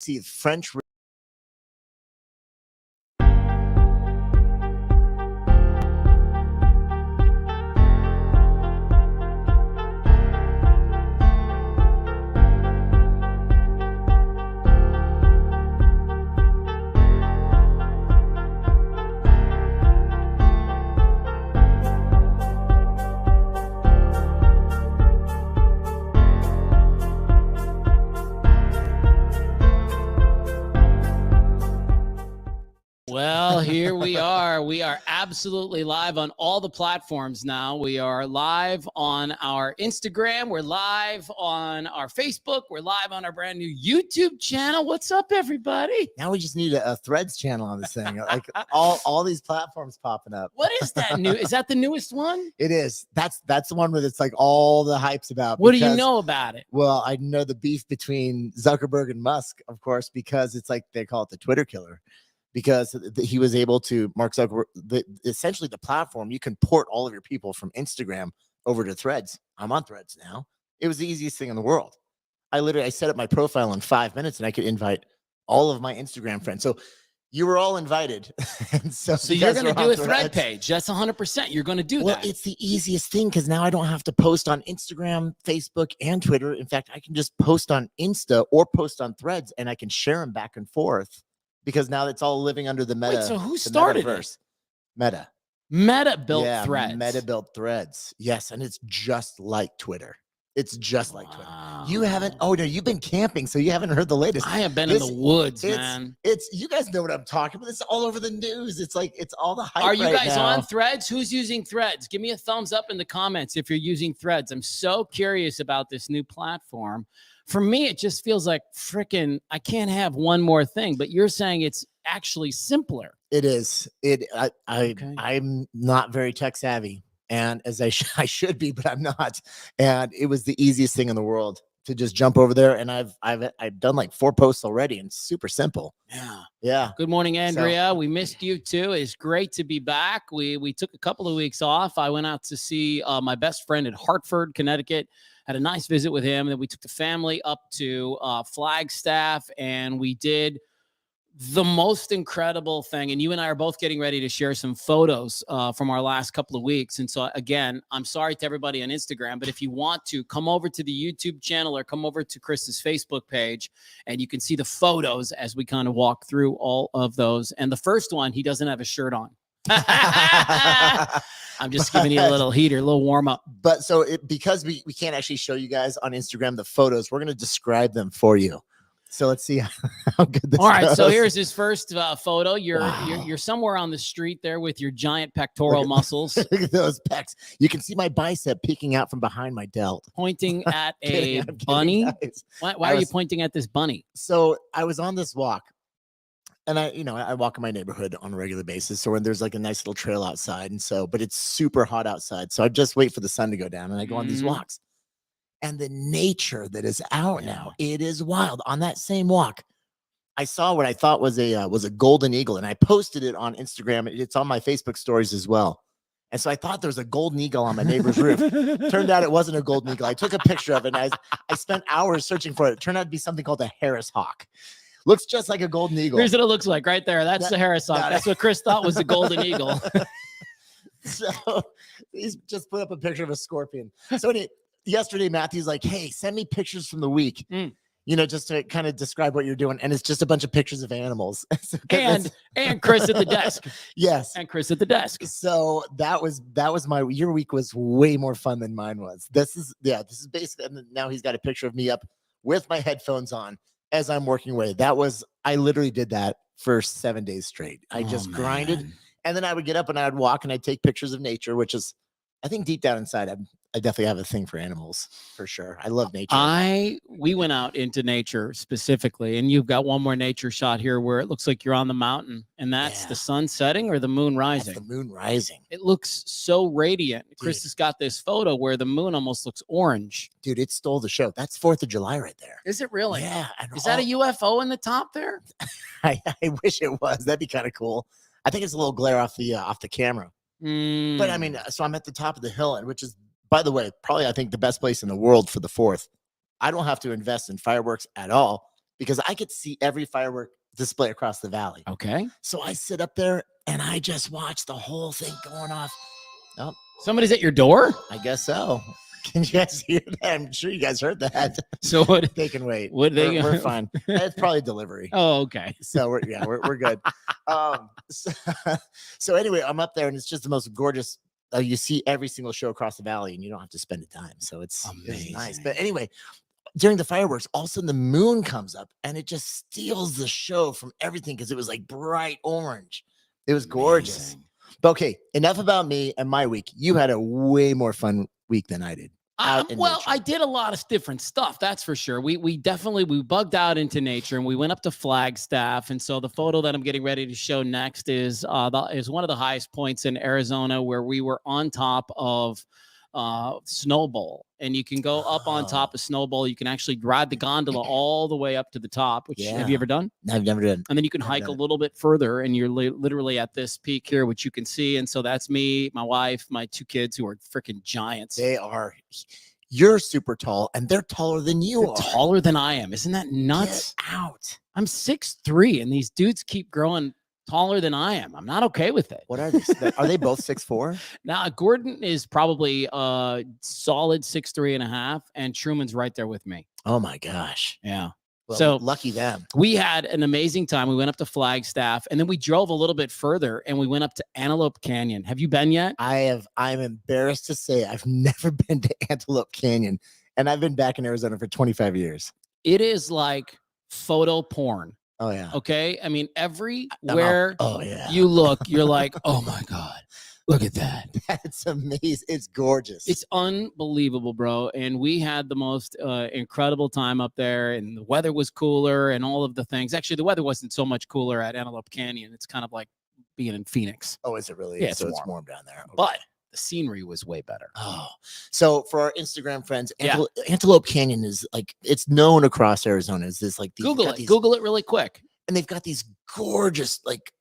see French. Well, here we are. We are absolutely live on all the platforms now. We are live on our Instagram. We're live on our Facebook. We're live on our brand new YouTube channel. What's up, everybody? Now we just need a Threads channel on this thing. Like all these platforms popping up. What is that new? Is that the newest one? It is. That's the one where it's like all the hype's about. What do you know about it? Well, I know the beef between Zuckerberg and Musk, of course, because it's like they call it the Twitter killer. Because he was able to, Mark Zuckerberg, essentially the platform, you can port all of your people from Instagram over to Threads. I'm on Threads now. It was the easiest thing in the world. I set up my profile in 5 minutes and I could invite all of my Instagram friends. So you were all invited. And so you're going to do a thread page. That's 100%. You're going to do that. Well, it's the easiest thing because now I don't have to post on Instagram, Facebook, and Twitter. In fact, I can just post on Insta or post on Threads and I can share them back and forth. Because now it's all living under the Meta. Wait, so who started it? Meta. Meta built Threads. Meta built Threads. Yes, and it's just like Twitter. It's just like Twitter. You haven't. Oh no, you've been camping, so you haven't heard the latest. I have been in the woods, man. It's you guys know what I'm talking about. It's all over the news. It's like it's all the hype. Are you right guys now. on Threads? Who's using Threads? Give me a thumbs up in the comments if you're using Threads. I'm so curious about this new platform. For me, it just feels like freaking I can't have one more thing, but you're saying it's actually simpler. It is. I'm not very tech savvy, and as I should be, but I'm not. And it was the easiest thing in the world to just jump over there. And I've done like 4 posts already, and it's super simple. Yeah. Good morning, Andrea. We missed you too. It's great to be back. We took a couple of weeks off. I went out to see my best friend in Hartford, Connecticut. Had a nice visit with him. Then we took the family up to Flagstaff, and we did the most incredible thing. And you and I are both getting ready to share some photos from our last couple of weeks. And so, again, I'm sorry to everybody on Instagram, but if you want to, come over to the YouTube channel or come over to Chris's Facebook page, and you can see the photos as we kind of walk through all of those. And the first one, he doesn't have a shirt on. I'm just giving you a little heater, a little warm up. But so because we can't actually show you guys on Instagram the photos, we're going to describe them for you. So let's see how good this All right, goes. so here's his first photo. You're somewhere on the street there with your giant pectoral muscles. Look at those pecs. You can see my bicep peeking out from behind my delt. Pointing at a bunny. Why are you pointing at this bunny? So I was on this walk. And I walk in my neighborhood on a regular basis. So when there's like a nice little trail outside, but it's super hot outside. So I just wait for the sun to go down and I go on these walks. And the nature that is out now, it is wild. On that same walk, I saw what I thought was a golden eagle, and I posted it on Instagram. It's on my Facebook stories as well. And so I thought there was a golden eagle on my neighbor's roof. Turned out it wasn't a golden eagle. I took a picture of it, and I spent hours searching for it. It turned out to be something called a Harris hawk. Looks just like a golden eagle. Here's what it looks like right there. That's the Harris hawk. That's what Chris thought was the golden eagle. So he's just put up a picture of a scorpion. So yesterday, Matthew's like, hey, send me pictures from the week. Just to kind of describe what you're doing. And it's just a bunch of pictures of animals. and Chris at the desk. Yes. And Chris at the desk. So that was your week was way more fun than mine was. This is basically, and now he's got a picture of me up with my headphones on as I'm working away. I literally did that for 7 days straight. I just grinded. And then I would get up and I would walk and I'd take pictures of nature, which is, I think deep down inside, I definitely have a thing for animals for sure. I love nature. We went out into nature specifically, and you've got one more nature shot here where it looks like you're on the mountain, and that's the sun setting or the moon rising. That's the moon rising. It looks so radiant. Dude. Chris has got this photo where the moon almost looks orange. Dude, it stole the show. That's 4th of July right there. Is it really? Yeah. Is that a UFO in the top there? I wish it was. That'd be kind of cool. I think it's a little glare off the camera. But I mean, so I'm at the top of the hill, and which is, by the way, probably I think the best place in the world for the 4th. I don't have to invest in fireworks at all. because I could see every firework display across the valley. Okay. So I sit up there and I just watch the whole thing going off. Oh, Somebody's at your door. I guess so. Can you guys hear that? I'm sure you guys heard that. So what? They can wait. What they? We're fine. It's probably delivery. Oh, okay. So we're good. So anyway, I'm up there and it's just the most gorgeous. You see every single show across the valley and you don't have to spend a dime. So it's nice. But anyway, during the fireworks, all of a sudden the moon comes up and it just steals the show from everything because it was like bright orange. It was gorgeous. Amazing. But okay, enough about me and my week. You had a way more fun week than I did. Well, I did a lot of different stuff. That's for sure. We definitely bugged out into nature and we went up to Flagstaff. And so the photo that I'm getting ready to show next is one of the highest points in Arizona, where we were on top of Snowbowl, and you can go up on top of Snowbowl. You can actually ride the gondola all the way up to the top. Which have you ever done? I've never done. And then you can hike a little bit further, and you're literally at this peak here, which you can see. And so that's me, my wife, my 2 kids, who are freaking giants. They are. You're super tall, and they're taller than you They're are. taller than I am. Isn't that nuts? Get out. I'm 6'3", and these dudes keep growing taller than I am. I'm not okay with it. What are they? Are they both 6'4"? Now, Gordon is probably solid 6'3.5", and Truman's right there with me. Oh my gosh. Yeah. Well, So lucky them. we had an amazing time. We went up to Flagstaff, and then we drove a little bit further, and we went up to Antelope Canyon. Have you been yet? I'm embarrassed to say I've never been to Antelope Canyon, and I've been back in Arizona for 25 years. It is like photo porn. Oh yeah. Okay. I mean, everywhere yeah. you look, you're like, oh my God, look at that. That's amazing. It's gorgeous. It's unbelievable, bro. And we had the most incredible time up there, and the weather was cooler and all of the things. Actually, the weather wasn't so much cooler at Antelope Canyon. It's kind of like being in Phoenix. Oh, is it really? Yeah, so it's warm down there. Okay. But the scenery was way better. Oh, so for our Instagram friends, Antelope Canyon is like, it's known across Arizona as this like Google it really quick. And they've got these gorgeous like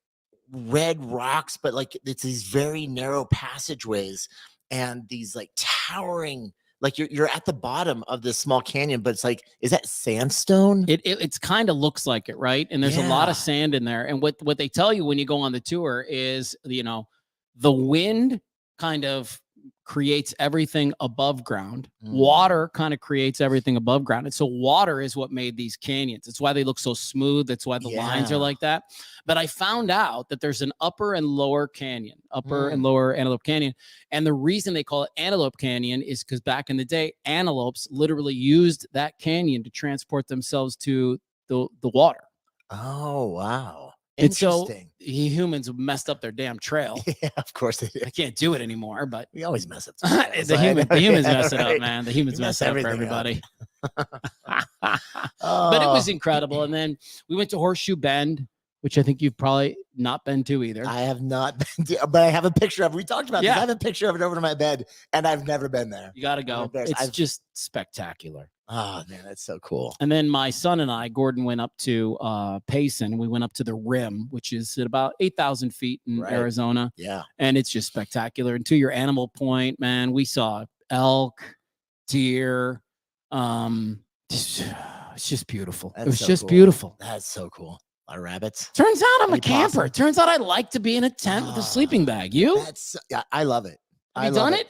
red rocks, but like it's these very narrow passageways and these like towering, like you're at the bottom of this small canyon, but it's like, is that sandstone? It's kind of looks like it, right? And there's a lot of sand in there. And what they tell you when you go on the tour is, the wind kind of creates everything above ground. Water kind of creates everything above ground. And so water is what made these canyons. It's why they look so smooth. That's why the lines are like that. But I found out that there's an upper and lower canyon, and lower Antelope Canyon. And the reason they call it Antelope Canyon is because back in the day, antelopes literally used that canyon to transport themselves to the water. Oh, wow. And so humans messed up their damn trail. Yeah, of course they did. I can't do it anymore, but we always mess up. the humans mess it up, man. The humans mess it up for everybody. But it was incredible. And then we went to Horseshoe Bend, which I think you've probably not been to either. I have not been to, but I have a picture of it. We talked about this. I have a picture of it over to my bed, and I've never been there. You got to go. It's just spectacular. Oh, man, that's so cool. And then my son and I, Gordon, went up to Payson. We went up to the rim, which is at about 8,000 feet in Arizona. Yeah. And it's just spectacular. And to your animal point, man, we saw elk, deer. It's just beautiful. It was just beautiful. That's so cool. A lot of rabbits. Turns out I'm a camper. Turns out I like to be in a tent with a sleeping bag. You? I love it. Have you done it?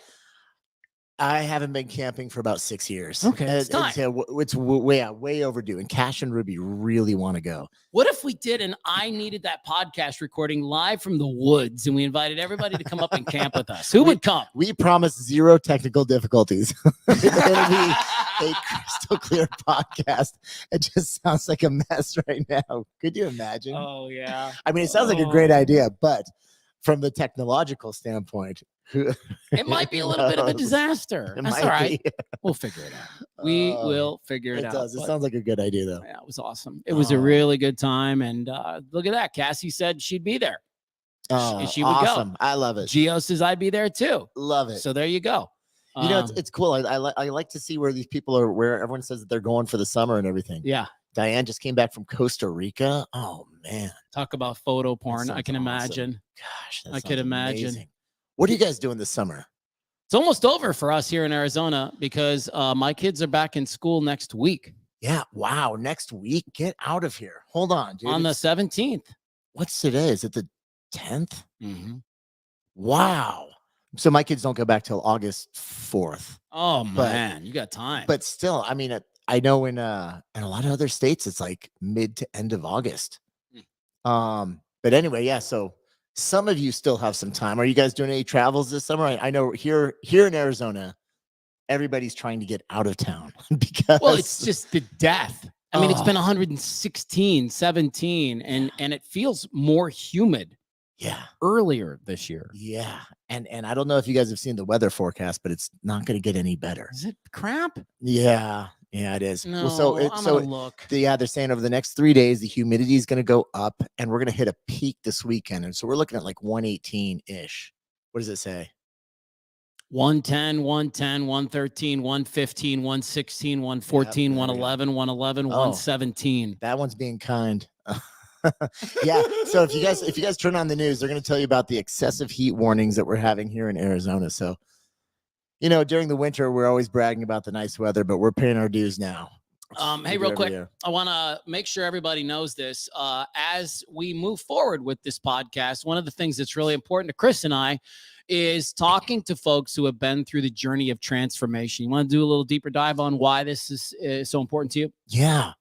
I haven't been camping for about 6 years. Okay, it's time. It's way overdue. And Cash and Ruby really want to go. What if we did and I needed that podcast recording live from the woods and we invited everybody to come up and camp with us? Who would come? We promise 0 technical difficulties. It'll be a crystal clear podcast. It just sounds like a mess right now. Could you imagine? Oh, yeah. I mean, it sounds like a great idea, but from the technological standpoint, it might be a little bit of a disaster. That's all right. We'll figure it out. We will figure it out. It does. It sounds like a good idea, though. Yeah, it was awesome. It was a really good time. And look at that. Cassie said she'd be there. She would awesome. go. I love it. Gio says I'd be there too. Love it. So there you go. You know, it's cool. I like to see where these people are, where everyone says that they're going for the summer and everything. Yeah. Diane just came back from Costa Rica. Oh, man. Talk about photo porn. I can imagine. Gosh, I could imagine. Amazing. What are you guys doing this summer? It's almost over for us here in Arizona because my kids are back in school next week. Yeah. Wow. Next week. Get out of here. Hold on, dude. on the It's- 17th. what's today? Is it the 10th? Mhm. Wow. So my kids don't go back till August 4th. Oh But man, you got time. but still, I mean, I know in a lot of other states it's like mid to end of August. But anyway, yeah, so some of you still have some time. Are you guys doing any travels this summer? I know here in Arizona, everybody's trying to get out of town Well, it's because just the death. I mean, it's been oh, 116, 17, and it feels more humid yeah. earlier this year. Yeah. And I don't know if you guys have seen the weather forecast, but it's not going to get any better. Is it crap? Yeah. Yeah, it is. No, Well, so I'm gonna look. they're saying over the next 3 days the humidity is going to go up and we're going to hit a peak this weekend. And so we're looking at like 118-ish. What does it say? 110, 110, 113, 115, 116, 114, there we go. 111, 111, Oh. 117. That one's being kind. Yeah. So if you guys turn on the news, they're going to tell you about the excessive heat warnings that we're having here in Arizona. So, during the winter, we're always bragging about the nice weather, but we're paying our dues now. Hey, real quick, I want to make sure everybody knows this. As we move forward with this podcast, one of the things that's really important to Chris and I is talking to folks who have been through the journey of transformation. You want to do a little deeper dive on why this is so important to you? Yeah.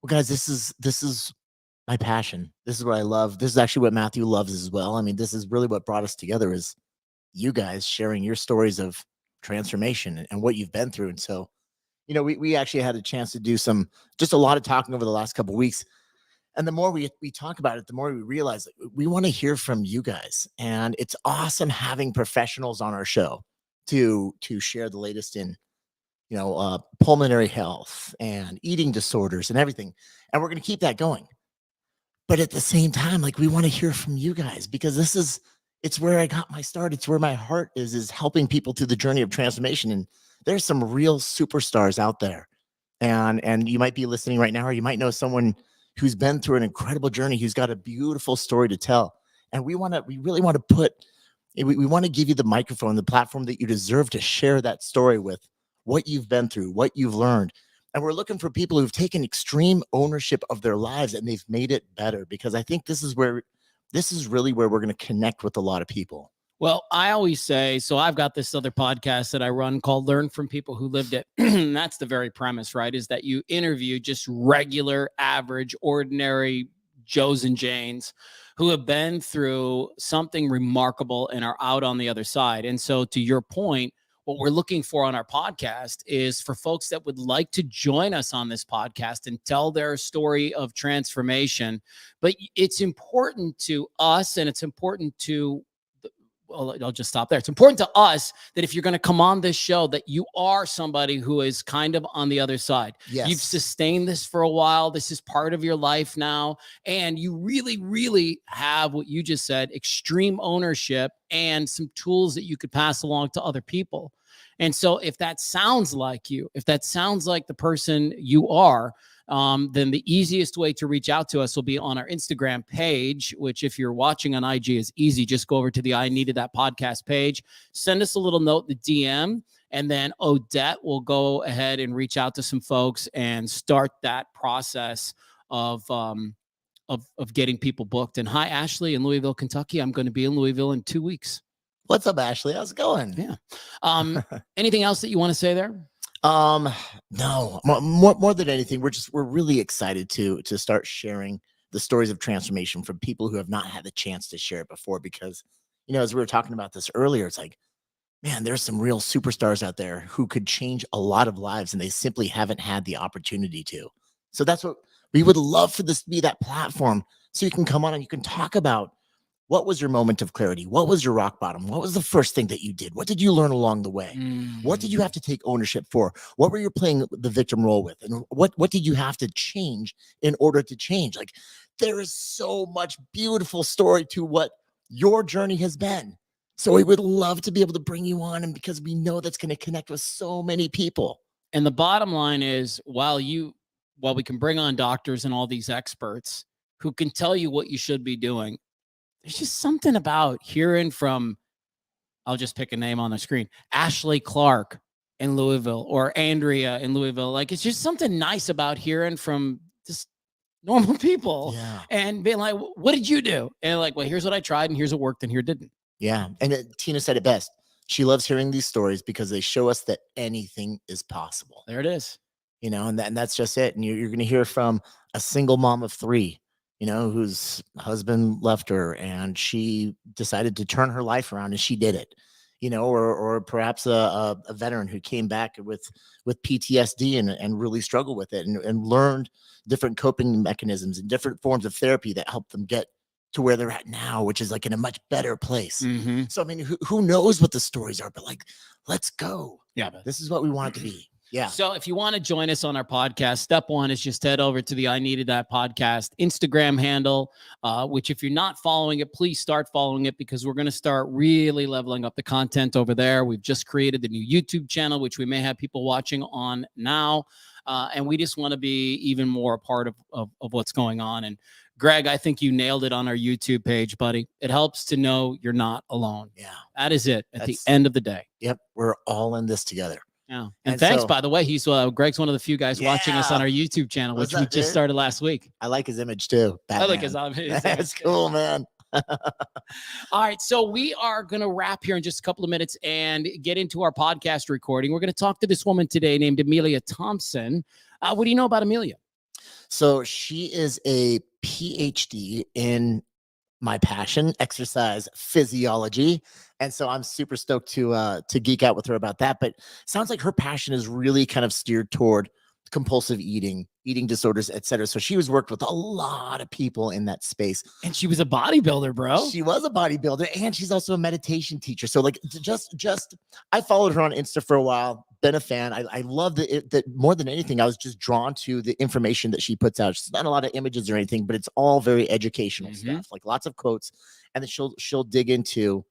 Well, guys, this is my passion. This is what I love. This is actually what Mathew loves as well. I mean, this is really what brought us together is you guys sharing your stories of transformation and what you've been through. And so, we actually had a chance to do just a lot of talking over the last couple of weeks. And the more we talk about it, the more we realize that we want to hear from you guys. And it's awesome having professionals on our show to share the latest in pulmonary health and eating disorders and everything. And we're going to keep that going. But at the same time, like we want to hear from you guys because it's where I got my start. It's where my heart is helping people through the journey of transformation. And there's some real superstars out there. And you might be listening right now, or you might know someone who's been through an incredible journey, who's got a beautiful story to tell. And we really want to give you the microphone, the platform that you deserve to share that story with, what you've been through, what you've learned. And we're looking for people who've taken extreme ownership of their lives and they've made it better, because I think this is really where we're going to connect with a lot of people. Well, I always say, so I've got this other podcast that I run called Learn from People Who Lived It. And that's the very premise, right? Is that you interview just regular, average, ordinary Joes and Janes who have been through something remarkable and are out on the other side. And so to your point, what we're looking for on our podcast is for folks that would like to join us on this podcast and tell their story of transformation. But it's important to us, and it's important to I'll just stop there. It's important to us that if you're going to come on this show, that you are somebody who is kind of on the other side. Yes. You've sustained this for a while. This is part of your life now. And you really, really have what you just said, extreme ownership and some tools that you could pass along to other people. And so if that sounds like you, if that sounds like the person you are, then the easiest way to reach out to us will be on our Instagram page, which if you're watching on IG is easy. Just go over to the I Needed That podcast page, send us a little note, the DM, and then Odette will go ahead and reach out to some folks and start that process of getting people booked. And hi, Ashley in Louisville, Kentucky. I'm going to be in Louisville in 2 weeks. What's up, Ashley? How's it going? Yeah. Anything else that you want to say there? No, more than anything, we're really excited to start sharing the stories of transformation from people who have not had the chance to share it before, because, as we were talking about this earlier, it's like, man, there's some real superstars out there who could change a lot of lives and they simply haven't had the opportunity to. So that's what we would love for this to be, that platform. So you can come on and you can talk about what was your moment of clarity? What was your rock bottom? What was the first thing that you did? What did you learn along the way? What did you have to take ownership for? What were you playing the victim role with? And what did you have to change in order to change? Like, there is so much beautiful story to what your journey has been. So we would love to be able to bring you on, and because we know that's going to connect with so many people. And the bottom line is, while we can bring on doctors and all these experts who can tell you what you should be doing, there's just something about hearing from, I'll just pick a name on the screen, Ashley Clark, in Louisville or Andrea in Louisville. Like, it's just something nice about hearing from just normal people and being like, what did you do? And like, well, here's what I tried and here's what worked and here didn't. Yeah. And Tina said it best. She loves hearing these stories because they show us that anything is possible. There it is. You know, and that's just it. And you're going to hear from a single mom of 3, you know, whose husband left her and she decided to turn her life around and she did it, you know, or perhaps a veteran who came back with PTSD and really struggled with it and learned different coping mechanisms and different forms of therapy that helped them get to where they're at now, which is like in a much better place. Mm-hmm. So, I mean, who knows what the stories are, but like, let's go. Yeah. This is what we want it to be. Yeah. So if you want to join us on our podcast, step 1 is just head over to the I Needed That podcast Instagram handle, which if you're not following it, please start following it because we're going to start really leveling up the content over there. We've just created the new YouTube channel, which we may have people watching on now. And we just want to be even more a part of what's going on. And Greg, I think you nailed it on our YouTube page, buddy. It helps to know you're not alone. Yeah. That is it at the end of the day. Yep. We're all in this together. Yeah. And thanks, so, by the way, he's Greg's one of the few guys watching us on our YouTube channel, which we just started last week. I like his image too. Batman. I like his image. That's cool, man. All right. So we are going to wrap here in just a couple of minutes and get into our podcast recording. We're going to talk to this woman today named Emilia Thompson. What do you know about Emilia? So she is a PhD in my passion, exercise physiology. And so I'm super stoked to geek out with her about that. But it sounds like her passion is really kind of steered toward compulsive eating disorders, etc. So she was worked with a lot of people in that space. And she was a bodybuilder, bro. She was a bodybuilder and she's also a meditation teacher. So like just I followed her on Insta for a while, been a fan. I love that more than anything, I was just drawn to the information that she puts out. She's not a lot of images or anything, but it's all very educational stuff, like lots of quotes. And then she'll dig into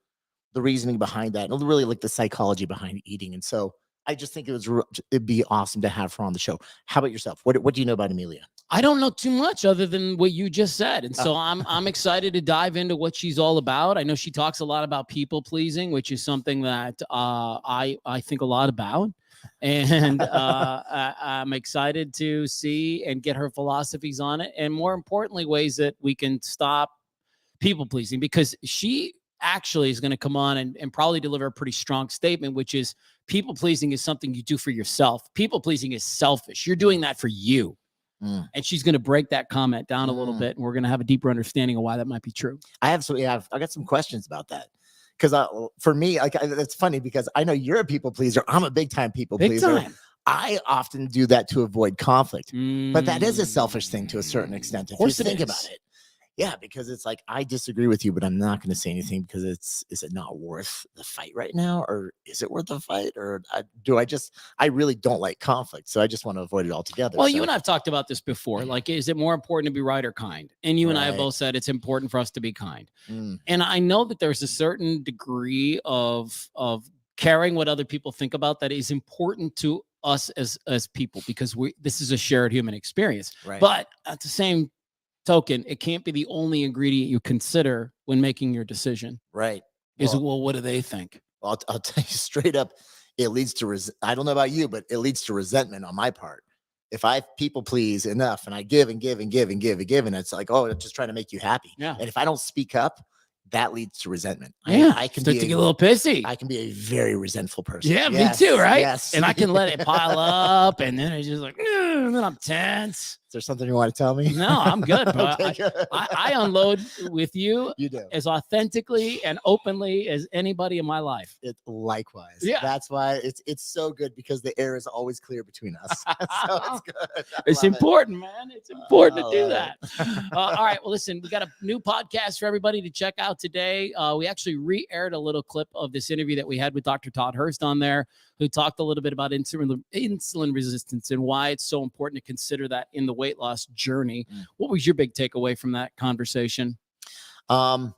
the reasoning behind that and really like the psychology behind eating. And so I just think it'd be awesome to have her on the show. How about yourself? What do you know about Emilia? I don't know too much other than what you just said. And so I'm excited to dive into what she's all about. I know she talks a lot about people pleasing, which is something that I think a lot about. And I'm excited to see and get her philosophies on it. And more importantly, ways that we can stop people pleasing, because she actually is going to come on and probably deliver a pretty strong statement, which is people pleasing is something you do for yourself. People pleasing is selfish. You're doing that for you. And she's going to break that comment down a little bit. And we're going to have a deeper understanding of why that might be true. I got some questions about that. Because for me, it's funny because I know you're a people pleaser. I'm a big time people pleaser. I often do that to avoid conflict, but that is a selfish thing to a certain extent. If you think about it. Yeah, because it's like, I disagree with you, but I'm not going to say anything because is it not worth the fight right now? Or is it worth the fight? Or I really don't like conflict. So I just want to avoid it altogether. Well, you and I have talked about this before. Like, is it more important to be right or kind? And you and I have both said it's important for us to be kind. And I know that there's a certain degree of caring what other people think about that is important to us as people, because this is a shared human experience. Right. But at the same token, it can't be the only ingredient you consider when making your decision. Right. Well, what do they think? Well, I'll tell you straight up, it leads to I don't know about you, but it leads to resentment on my part. If I people please enough and I give and give and give and give and give, and it's like, oh, I'm just trying to make you happy. Yeah. And if I don't speak up, that leads to resentment. Yeah, I can start to get a little pissy. I can be a very resentful person. Yeah, yes, me too, right? Yes. And I can let it pile up, and then it's just like, and then I'm tense. Is there something you want to tell me? No, I'm good, bro. Okay, good. I unload with you. You do. As authentically and openly as anybody in my life. Likewise. Yeah. That's why it's so good, because the air is always clear between us. So it's good. It's important, man. It's important to do that. All right. Well, listen, we got a new podcast for everybody to check out today. We actually re-aired a little clip of this interview that we had with Dr. Todd Hurst on there, who talked a little bit about insulin resistance and why it's so important to consider that in the weight loss journey. What was your big takeaway from that conversation? More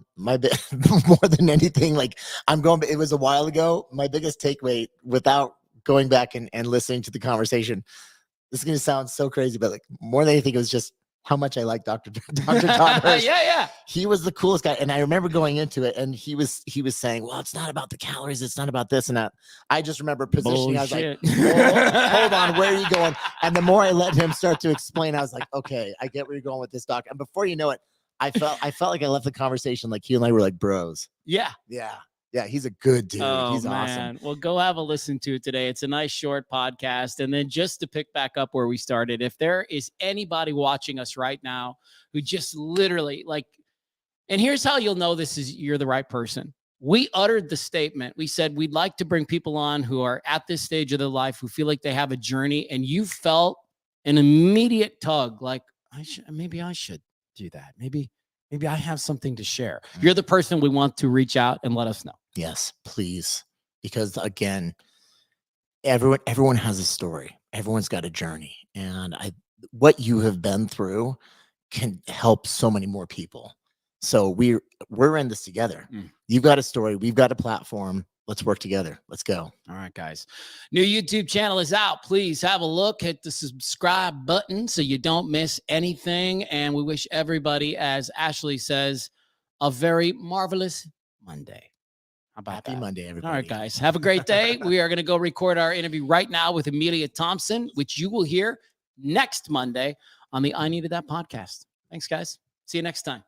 than anything, like it was a while ago. My biggest takeaway, without going back and listening to the conversation, this is going to sound so crazy, but like more than anything, it was just how much I like Dr. Todd Hirsch. Yeah. He was the coolest guy. And I remember going into it and he was saying, well, it's not about the calories. It's not about this and that. I just remember positioning. Bullshit. I was like, hold on, where are you going? And the more I let him start to explain, I was like, okay, I get where you're going with this, doc. And before you know it, I felt like I left the conversation like he and I were like bros. Yeah. Yeah, he's a good dude. Oh, He's man. awesome. Well, go have a listen to it today. It's a nice short podcast. And then just to pick back up where we started, if there is anybody watching us right now who just literally like, and here's how you'll know you're the right person. We uttered the statement. We said we'd like to bring people on who are at this stage of their life, who feel like they have a journey, and you felt an immediate tug, like maybe I should do that. Maybe I have something to share. You're the person we want to reach out and let us know. Yes, please. Because again, everyone has a story. Everyone's got a journey. And what you have been through can help so many more people. So we're in this together. You've got a story. We've got a platform. Let's work together. Let's go. All right, guys. New YouTube channel is out. Please have a look. Hit the subscribe button so you don't miss anything. And we wish everybody, as Ashley says, a very marvelous Monday. How about Happy that? Monday, everybody. All right, guys. Have a great day. We are going to go record our interview right now with Emilia Thompson, which you will hear next Monday on the I Needed That podcast. Thanks, guys. See you next time.